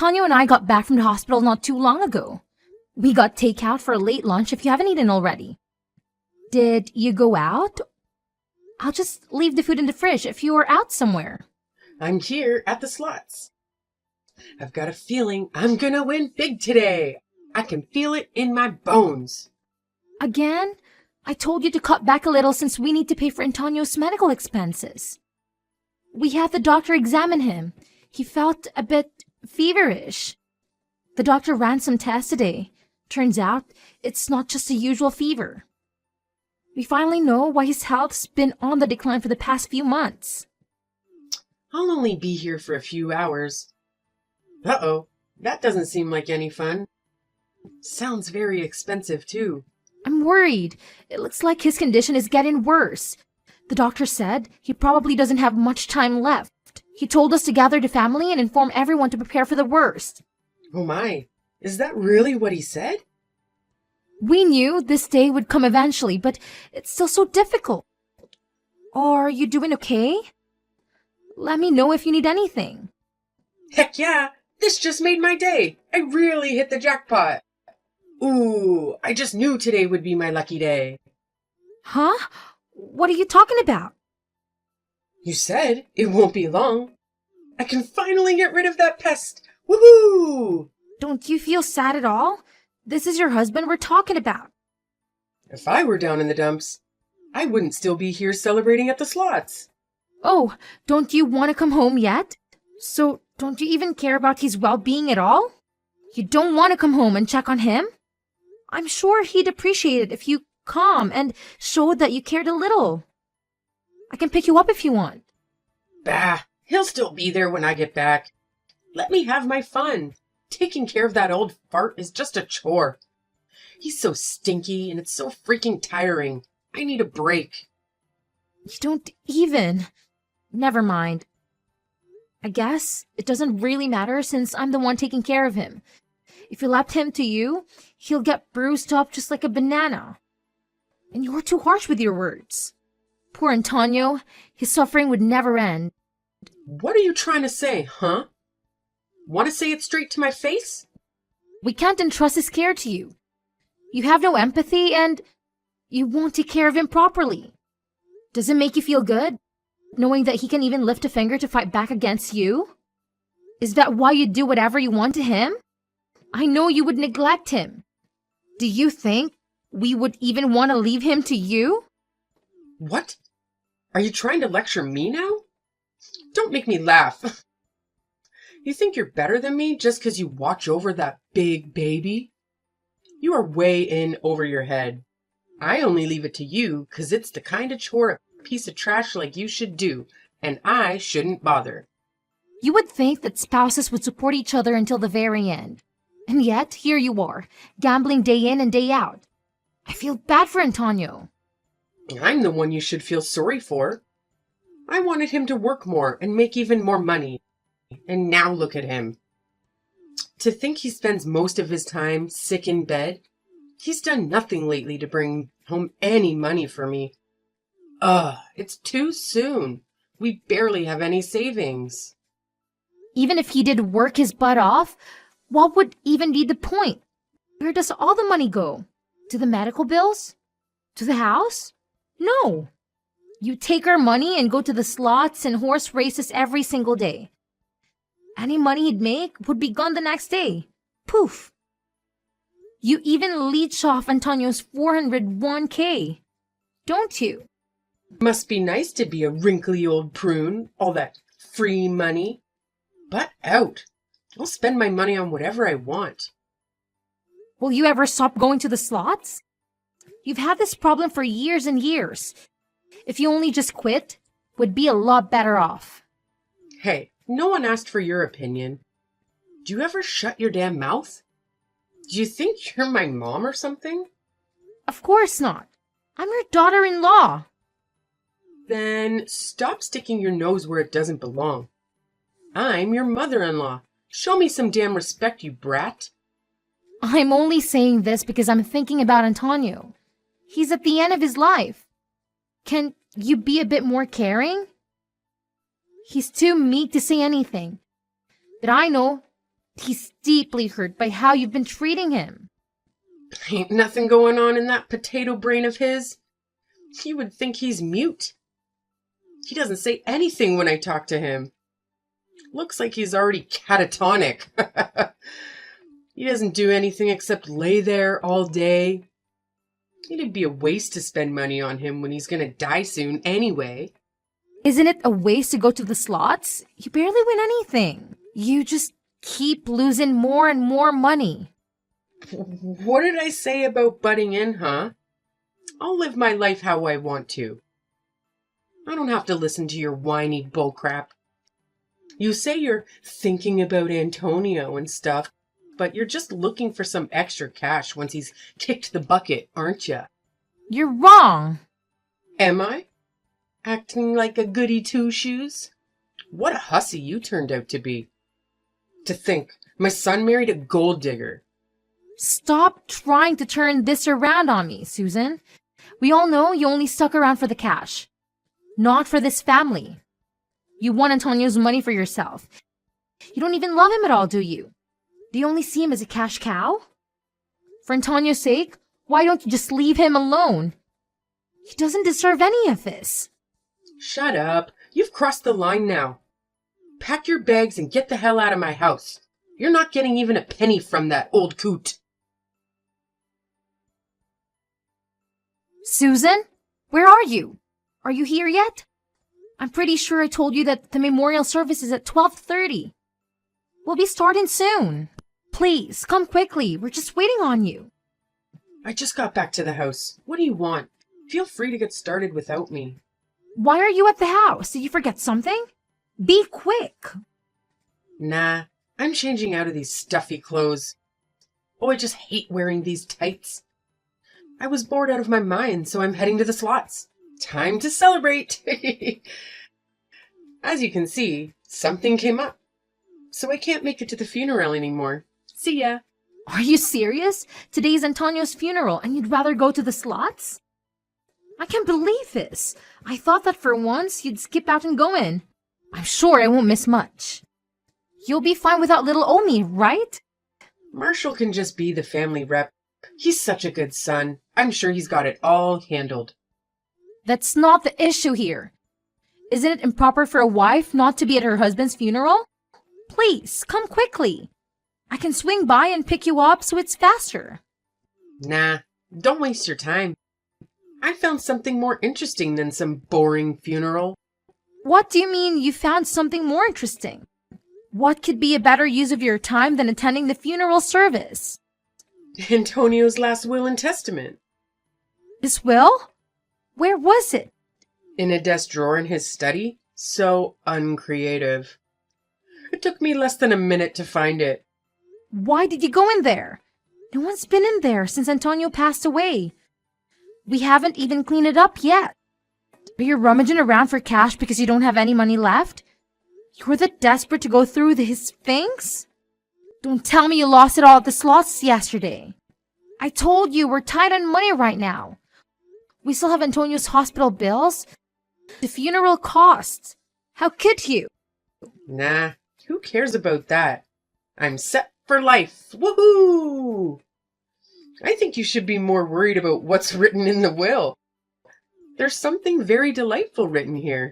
Antonio and I got back from the hospital not too long ago. We got takeout for a late lunch if you haven't eaten already. Did you go out? I'll just leave the food in the fridge if you are out somewhere. I'm here at the slots. I've got a feeling I'm gonna win big today. I can feel it in my bones. Again? I told you to cut back a little since we need to pay for Antonio's medical expenses. We had the doctor examine him. He felt a bit feverish. The doctor ran some tests today. Turns out it's not just a usual fever. We finally know why his health's been on the decline for the past few months. I'll only be here for a few hours. Uh-oh, that doesn't seem like any fun. Sounds very expensive, too. I'm worried. It looks like his condition is getting worse. The doctor said he probably doesn't have much time left. He told us to gather the family and inform everyone to prepare for the worst. Oh my, is that really what he said? We knew this day would come eventually, but it's still so difficult. Are you doing okay? Let me know if you need anything. Heck yeah, this just made my day. I really hit the jackpot. Ooh, I just knew today would be my lucky day. Huh? What are you talking about? You said it won't be long. I can finally get rid of that pest. Woohoo! Don't you feel sad at all? This is your husband we're talking about. If I were down in the dumps, I wouldn't still be here celebrating at the slots. Oh, don't you want to come home yet? So, don't you even care about his well-being at all? You don't want to come home and check on him? I'm sure he'd appreciate it if you come and showed that you cared a little. I can pick you up if you want. Bah, he'll still be there when I get back. Let me have my fun. Taking care of that old fart is just a chore. He's so stinky and it's so freaking tiring. I need a break. You don't even. Never mind. I guess it doesn't really matter since I'm the one taking care of him. If you left him to you, he'll get bruised up just like a banana. And you're too harsh with your words. Poor Antonio, his suffering would never end. What are you trying to say, huh? Want to say it straight to my face? We can't entrust his care to you. You have no empathy and you won't take care of him properly. Does it make you feel good, knowing that he can even lift a finger to fight back against you? Is that why you do whatever you want to him? I know you would neglect him. Do you think we would even want to leave him to you? What? Are you trying to lecture me now? Don't make me laugh. You think you're better than me just because you watch over that big baby? You are way in over your head. I only leave it to you because it's the kind of chore a piece of trash like you should do, and I shouldn't bother. You would think that spouses would support each other until the very end. And yet, here you are, gambling day in and day out. I feel bad for Antonio. I'm the one you should feel sorry for. I wanted him to work more and make even more money. And now look at him. To think he spends most of his time sick in bed. He's done nothing lately to bring home any money for me. It's too soon. We barely have any savings. Even if he did work his butt off, what would even be the point? Where does all the money go? To the medical bills? To the house? No. You take our money and go to the slots and horse races every single day. Any money he'd make would be gone the next day. Poof. You even leech off Antonio's 401k, don't you? Must be nice to be a wrinkly old prune, all that free money. But out. I'll spend my money on whatever I want. Will you ever stop going to the slots? You've had this problem for years and years. If you only just quit, would be a lot better off. Hey, no one asked for your opinion. Do you ever shut your damn mouth? Do you think you're my mom or something? Of course not. I'm your daughter-in-law. Then stop sticking your nose where it doesn't belong. I'm your mother-in-law. Show me some damn respect, you brat. I'm only saying this because I'm thinking about Antonio. He's at the end of his life. Can you be a bit more caring? He's too meek to say anything. But I know He's deeply hurt by how you've been treating him. Ain't nothing going on in that potato brain of his. You would think he's mute. He doesn't say anything when I talk to him. Looks like he's already catatonic. He doesn't do anything except lay there all day. It'd be a waste to spend money on him when he's gonna die soon anyway. Isn't it a waste to go to the slots? You barely win anything. You just keep losing more and more money. What did I say about butting in, huh? I'll live my life how I want to. I don't have to listen to your whiny bullcrap. You say you're thinking about Antonio and stuff, but you're just looking for some extra cash once he's kicked the bucket, aren't you? You're wrong. Am I? Acting like a goody two-shoes? What a hussy you turned out to be. To think, my son married a gold digger. Stop trying to turn this around on me, Susan. We all know you only stuck around for the cash. Not for this family. You want Antonio's money for yourself. You don't even love him at all, do you? Do you only see him as a cash cow? For Antonio's sake, why don't you just leave him alone? He doesn't deserve any of this. Shut up. You've crossed the line now. Pack your bags and get the hell out of my house. You're not getting even a penny from that old coot. Susan, where are you? Are you here yet? I'm pretty sure I told you that the memorial service is at 12:30. We'll be starting soon. Please, come quickly. We're just waiting on you. I just got back to the house. What do you want? Feel free to get started without me. Why are you at the house? Did you forget something? Be quick. Nah, I'm changing out of these stuffy clothes. Oh, I just hate wearing these tights. I was bored out of my mind, so I'm heading to the slots. Time to celebrate! As you can see, something came up. So I can't make it to the funeral anymore. See ya! Are you serious? Today's Antonio's funeral and you'd rather go to the slots? I can't believe this. I thought that for once you'd skip out and go in. I'm sure I won't miss much. You'll be fine without little Omi, right? Marshall can just be the family rep. He's such a good son. I'm sure he's got it all handled. That's not the issue here. Isn't it improper for a wife not to be at her husband's funeral? Please, come quickly. I can swing by and pick you up so it's faster. Nah, don't waste your time. I found something more interesting than some boring funeral. What do you mean you found something more interesting? What could be a better use of your time than attending the funeral service? Antonio's last will and testament. His will? Where was it? In a desk drawer in his study. So uncreative. It took me less than a minute to find it. Why did you go in there? No one's been in there since Antonio passed away. We haven't even cleaned it up yet. Are you rummaging around for cash because you don't have any money left? You're that desperate to go through his things? Don't tell me you lost it all at the slots yesterday. I told you we're tight on money right now. We still have Antonio's hospital bills, the funeral costs. How could you? Nah, who cares about that? I'm set for life. Woohoo! I think you should be more worried about what's written in the will. There's something very delightful written here.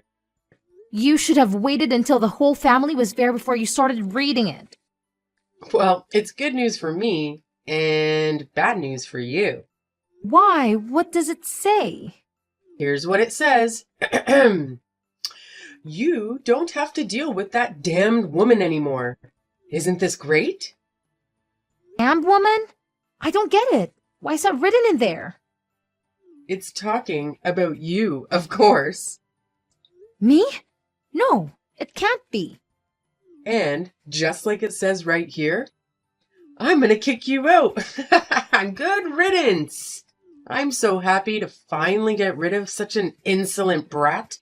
You should have waited until the whole family was there before you started reading it. Well, it's good news for me and bad news for you. Why? What does it say? Here's what it says. You don't have to deal with that damned woman anymore. Isn't this great? Damned woman? I don't get it. Why is that written in there? It's talking about you, of course. Me? No, it can't be. And, just like it says right here, I'm gonna kick you out. Good riddance. I'm so happy to finally get rid of such an insolent brat.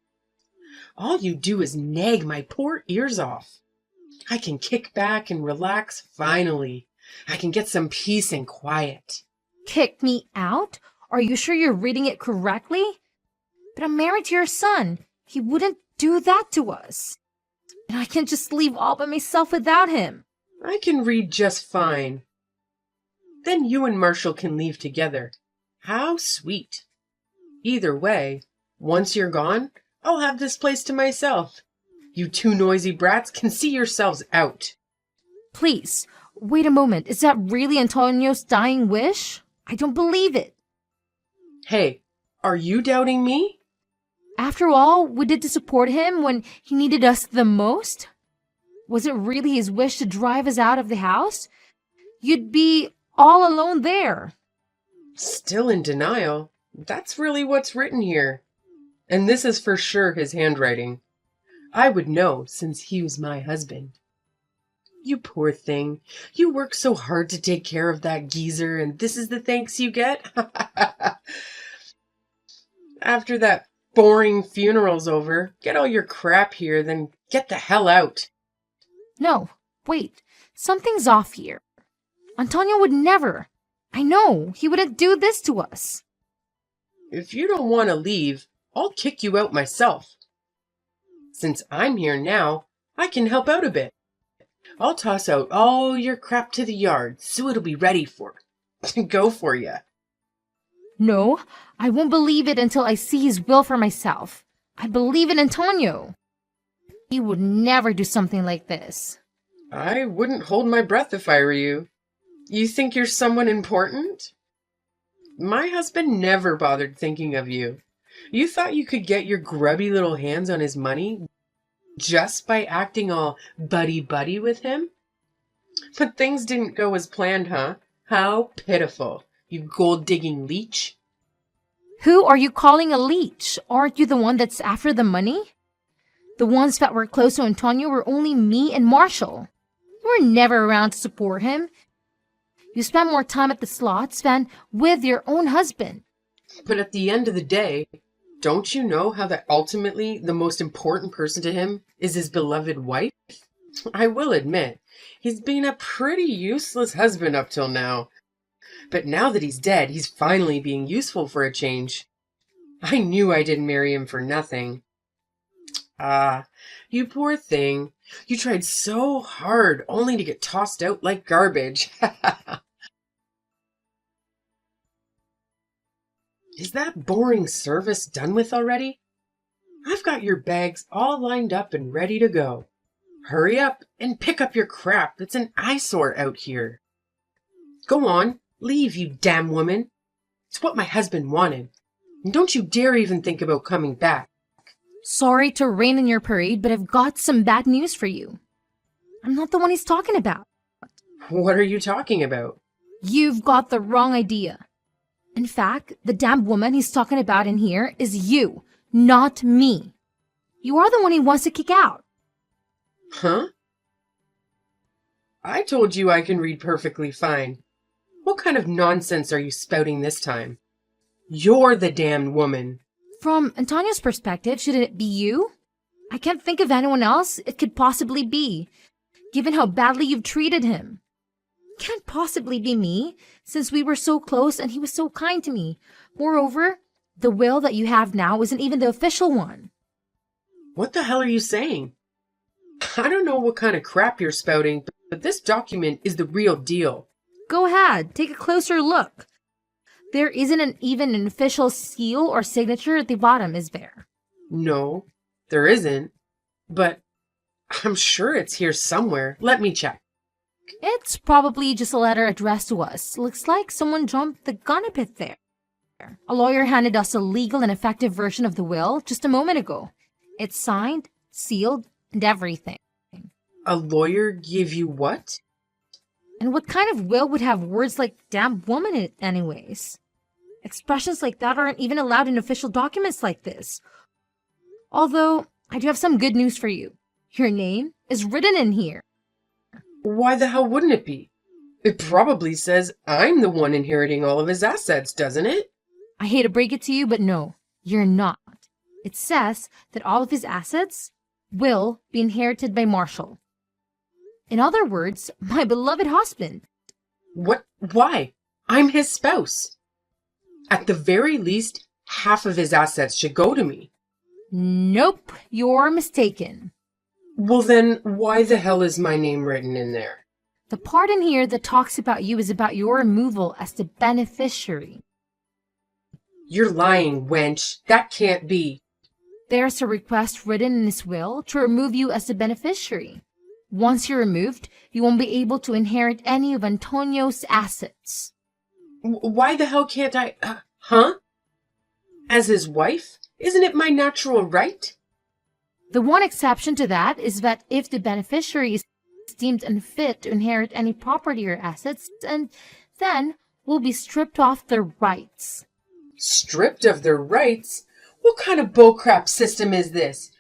All you do is nag my poor ears off. I can kick back and relax finally. I can get some peace and quiet. Kick me out? Are you sure you're reading it correctly? But I'm married to your son. He wouldn't do that to us. And I can't just leave all by myself without him. I can read just fine. Then you and Marshall can leave together. How sweet. Either way, once you're gone, I'll have this place to myself. You two noisy brats can see yourselves out. Please, wait a moment. Is that really Antonio's dying wish? I don't believe it. Hey, are you doubting me? After all we did to support him when he needed us the most? Was it really his wish to drive us out of the house? You'd be all alone there. Still in denial. That's really what's written here. And this is for sure his handwriting. I would know since he was my husband. You poor thing. You work so hard to take care of that geezer, and this is the thanks you get? After that boring funeral's over, get all your crap here, then get the hell out. No, wait. Something's off here. Antonio would never. I know. He wouldn't do this to us. If you don't want to leave, I'll kick you out myself. Since I'm here now, I can help out a bit. I'll toss out all your crap to the yard so it'll be ready for go for you. No, I won't believe it until I see his will for myself. I believe in Antonio. He would never do something like this. I wouldn't hold my breath if I were you. You think you're someone important? My husband never bothered thinking of you. You thought you could get your grubby little hands on his money just by acting all buddy-buddy with him? But things didn't go as planned, huh? How pitiful, you gold-digging leech. Who are you calling a leech? Aren't you the one that's after the money? The ones that were close to Antonio were only me and Marshall. You were never around to support him. You spent more time at the slots than with your own husband. But at the end of the day, don't you know how that ultimately the most important person to him is his beloved wife? I will admit, he's been a pretty useless husband up till now. But now that he's dead, he's finally being useful for a change. I knew I didn't marry him for nothing. Ah, you poor thing. You tried so hard only to get tossed out like garbage. Is that boring service done with already? I've got your bags all lined up and ready to go. Hurry up and pick up your crap. It's an eyesore out here. Go on, leave, you damn woman. It's what my husband wanted. And don't you dare even think about coming back. Sorry to rain on your parade, but I've got some bad news for you. I'm not the one he's talking about. What are you talking about? You've got the wrong idea. In fact, the damn woman he's talking about in here is you, not me. You are the one he wants to kick out. Huh? I told you I can read perfectly fine. What kind of nonsense are you spouting this time? You're the damned woman. From Antonio's perspective, shouldn't it be you? I can't think of anyone else it could possibly be, given how badly you've treated him. Can't possibly be me, since we were so close and he was so kind to me. Moreover, the will that you have now isn't even the official one. What the hell are you saying? I don't know what kind of crap you're spouting, but this document is the real deal. Go ahead, take a closer look. There isn't even an official seal or signature at the bottom, is there? No, there isn't. But I'm sure it's here somewhere. Let me check. It's probably just a letter addressed to us. Looks like someone jumped the gun a bit there. A lawyer handed us a legal and effective version of the will just a moment ago. It's signed, sealed, and everything. A lawyer gave you what? And what kind of will would have words like damn woman in it anyways? Expressions like that aren't even allowed in official documents like this. Although, I do have some good news for you. Your name is written in here. Why the hell wouldn't it be? It probably says I'm the one inheriting all of his assets, doesn't it? I hate to break it to you, but no, you're not. It says that all of his assets will be inherited by Marshall. In other words, my beloved husband. What? Why? I'm his spouse. At the very least, half of his assets should go to me. Nope, you're mistaken. Well then, why the hell is my name written in there? The part in here that talks about you is about your removal as the beneficiary. You're lying, wench. That can't be. There's a request written in his will to remove you as the beneficiary. Once you're removed, you won't be able to inherit any of Antonio's assets. Why the hell can't I... huh? As his wife? Isn't it my natural right? The one exception to that is that if the beneficiary is deemed unfit to inherit any property or assets, and then will be stripped off their rights. Stripped of their rights? What kind of bullcrap system is this?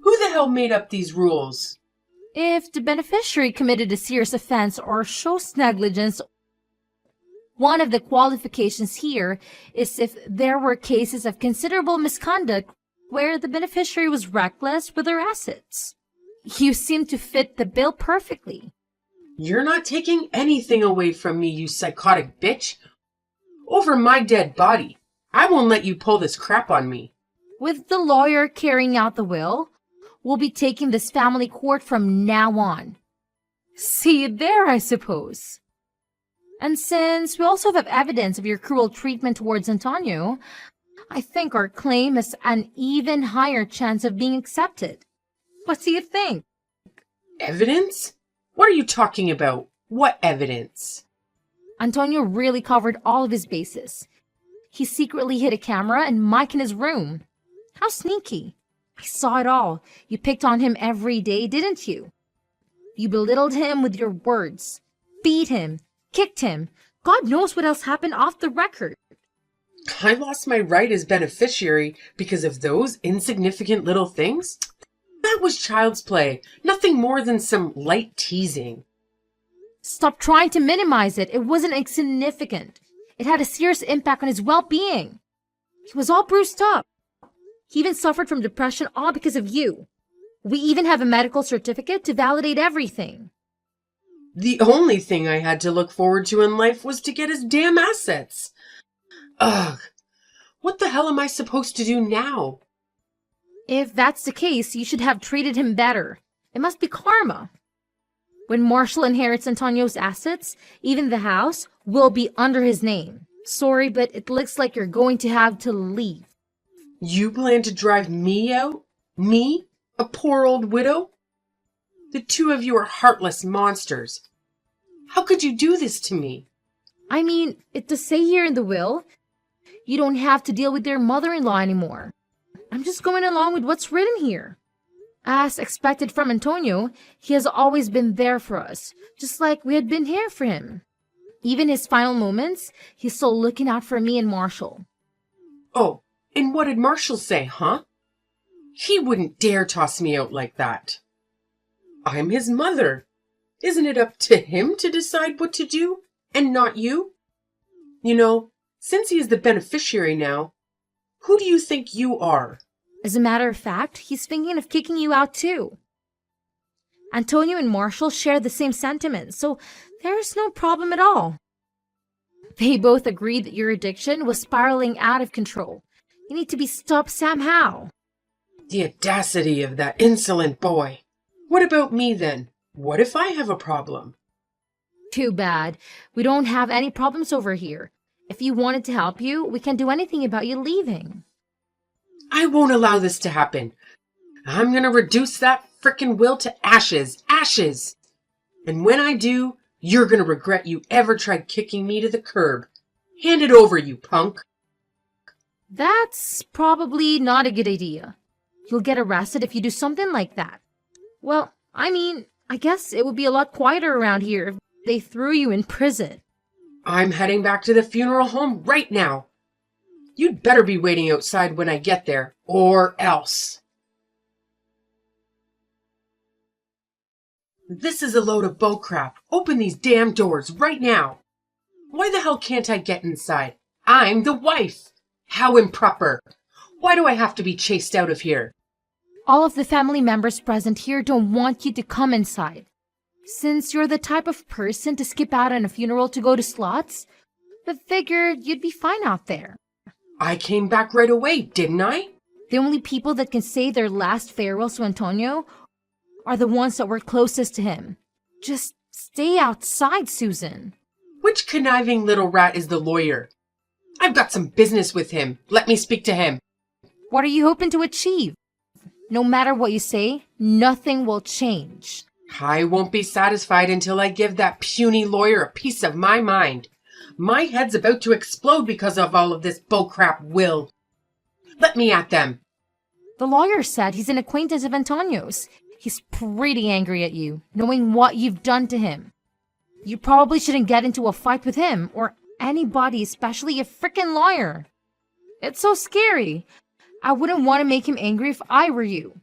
Who the hell made up these rules? If the beneficiary committed a serious offense or shows negligence, one of the qualifications here is if there were cases of considerable misconduct where the beneficiary was reckless with their assets. You seem to fit the bill perfectly. You're not taking anything away from me, you psychotic bitch. Over my dead body. I won't let you pull this crap on me. With the lawyer carrying out the will, we'll be taking this family court from now on. See you there, I suppose. And since we also have evidence of your cruel treatment towards Antonio, I think our claim has an even higher chance of being accepted. What do you think? Evidence? What are you talking about? What evidence? Antonio really covered all of his bases. He secretly hid a camera and mic in his room. How sneaky. I saw it all. You picked on him every day, didn't you? You belittled him with your words, beat him, kicked him. God knows what else happened off the record. I lost my right as beneficiary because of those insignificant little things? That was child's play, nothing more than some light teasing. Stop trying to minimize it. It wasn't insignificant. It had a serious impact on his well-being. He was all bruised up. He even suffered from depression, all because of you. We even have a medical certificate to validate everything. The only thing I had to look forward to in life was to get his damn assets. Ugh. What the hell am I supposed to do now? If that's the case, you should have treated him better. It must be karma. When Marshall inherits Antonio's assets, even the house will be under his name. Sorry, but it looks like you're going to have to leave. You plan to drive me out? Me? A poor old widow? The two of you are heartless monsters. How could you do this to me? I mean, it does say here in the will, you don't have to deal with their mother-in-law anymore. I'm just going along with what's written here. As expected from Antonio, he has always been there for us, just like we had been here for him. Even his final moments, he's still looking out for me and Marshall. Oh, and what did Marshall say, huh? He wouldn't dare toss me out like that. I'm his mother. Isn't it up to him to decide what to do, and not you? You know, since he is the beneficiary now, who do you think you are? As a matter of fact, he's thinking of kicking you out too. Antonio and Marshall share the same sentiments, so there's no problem at all. They both agreed that your addiction was spiraling out of control. You need to be stopped somehow. The audacity of that insolent boy. What about me then? What if I have a problem? Too bad. We don't have any problems over here. If you wanted to help you, we can't do anything about you leaving. I won't allow this to happen. I'm gonna reduce that frickin' will to ashes. Ashes! And when I do, you're gonna regret you ever tried kicking me to the curb. Hand it over, you punk. That's probably not a good idea. You'll get arrested if you do something like that. Well, I mean, I guess it would be a lot quieter around here if they threw you in prison. I'm heading back to the funeral home right now. You'd better be waiting outside when I get there, or else. This is a load of bullcrap. Open these damn doors right now. Why the hell can't I get inside? I'm the wife. How improper. Why do I have to be chased out of here? All of the family members present here don't want you to come inside. Since you're the type of person to skip out on a funeral to go to slots, they figured you'd be fine out there. I came back right away, didn't I? The only people that can say their last farewells to Antonio are the ones that were closest to him. Just Stay outside, Susan. Which conniving little rat is the lawyer? I've got some business with him. Let me speak to him. What are you hoping to achieve? No matter what you say, nothing will change. I won't be satisfied until I give that puny lawyer a piece of my mind. My head's about to explode because of all of this bullcrap will. Let me at them. The lawyer said he's an acquaintance of Antonio's. He's pretty angry at you, knowing what you've done to him. You probably shouldn't get into a fight with him or anybody, especially a frickin' lawyer. It's so scary. I wouldn't want to make him angry if I were you.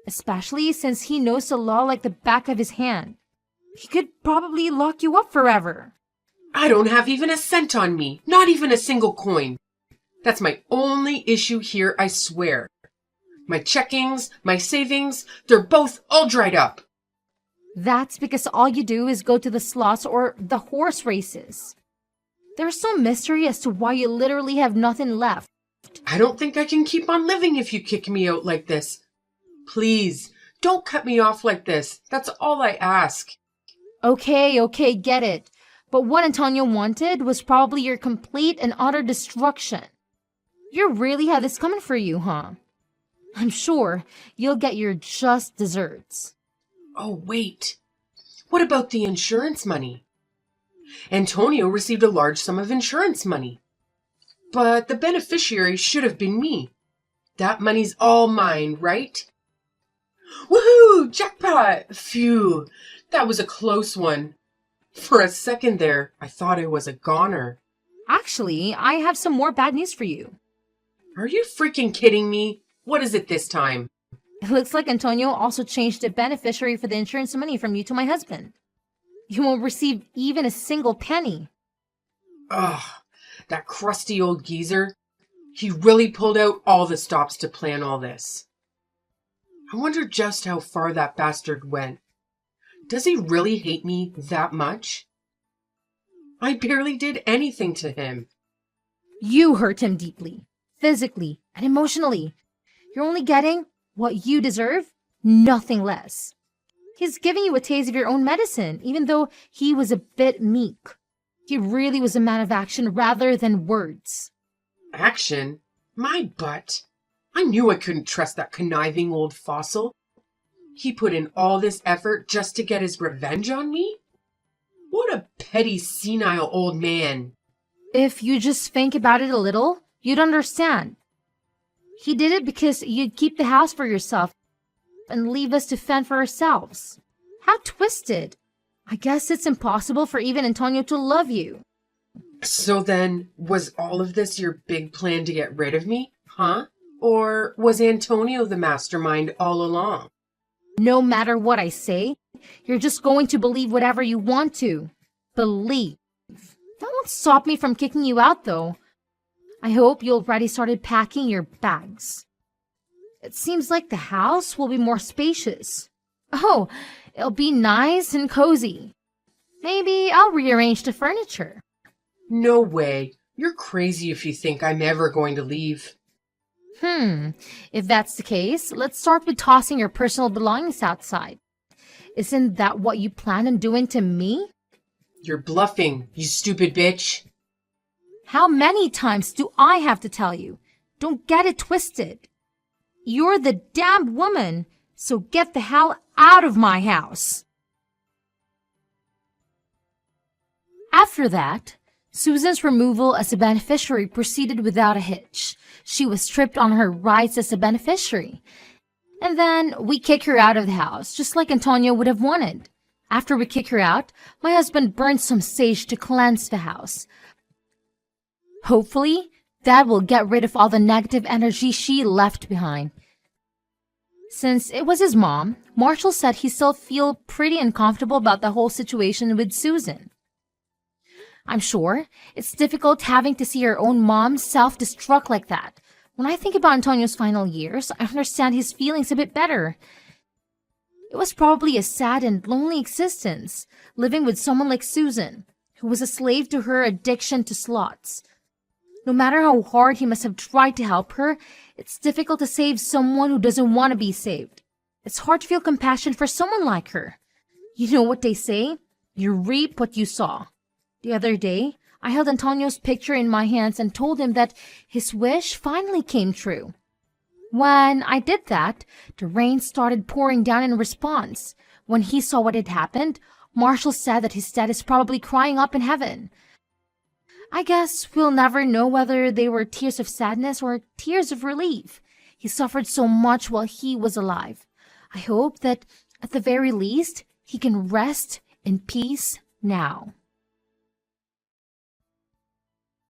Especially since he knows the law like the back of his hand. He could probably lock you up forever. I don't have even a cent on me. Not even a single coin. That's my only issue here, I swear. My checkings, my savings, they're both all dried up. That's because all you do is go to the slots or the horse races. There's some mystery as to why you literally have nothing left. I don't think I can keep on living if you kick me out like this. Please, don't cut me off like this. That's all I ask. Okay, get it. But what Antonio wanted was probably your complete and utter destruction. You really had this coming for you, huh? I'm sure you'll get your just desserts. Oh, wait. What about the insurance money? Antonio received a large sum of insurance money. But the beneficiary should have been me. That money's all mine, right? Woohoo! Jackpot! Phew, that was a close one. For a second there, I thought I was a goner. Actually, I have some more bad news for you. Are you freaking kidding me? What is it this time? It looks like Antonio also changed the beneficiary for the insurance money from you to my husband. You won't receive even a single penny. Ugh, that crusty old geezer. He really pulled out all the stops to plan all this. I wonder just how far that bastard went. Does he really hate me that much? I barely did anything to him. You hurt him deeply, physically and emotionally. You're only getting what you deserve, nothing less. He's giving you a taste of your own medicine, even though he was a bit meek. He really was a man of action rather than words. Action? My butt. I knew I couldn't trust that conniving old fossil. He put in all this effort just to get his revenge on me? What a petty, senile old man. If you just think about it a little, you'd understand. He did it because you'd keep the house for yourself and leave us to fend for ourselves. How twisted. I guess it's impossible for even Antonio to love you. So then, was all of this your big plan to get rid of me, huh? Or was Antonio the mastermind all along? No matter what I say, you're just going to believe whatever you want to. Believe. That won't stop me from kicking you out, though. I hope you already started packing your bags. It seems like the house will be more spacious. Oh, it'll be nice and cozy. Maybe I'll rearrange the furniture. No way. You're crazy if you think I'm ever going to leave. If that's the case, let's start with tossing your personal belongings outside. Isn't that what you plan on doing to me? You're bluffing, you stupid bitch. How many times do I have to tell you? Don't get it twisted. You're the damned woman, so get the hell out of my house. After that, Susan's removal as a beneficiary proceeded without a hitch. She was stripped on her rights as a beneficiary. And then we kick her out of the house, just like Antonio would have wanted. After we kick her out, my husband burned some sage to cleanse the house. Hopefully, that will get rid of all the negative energy she left behind. Since it was his mom, Marshall said he still feel pretty uncomfortable about the whole situation with Susan. I'm sure it's difficult having to see your own mom self-destruct like that. When I think about Antonio's final years, I understand his feelings a bit better. It was probably a sad and lonely existence, living with someone like Susan, who was a slave to her addiction to slots. No matter how hard he must have tried to help her, it's difficult to save someone who doesn't want to be saved. It's hard to feel compassion for someone like her. You know what they say? You reap what you sow. The other day, I held Antonio's picture in my hands and told him that his wish finally came true. When I did that, the rain started pouring down in response. When he saw what had happened, Marshall said that his dad is probably crying up in heaven. I guess we'll never know whether they were tears of sadness or tears of relief. He suffered so much while he was alive. I hope that, at the very least, he can rest in peace now.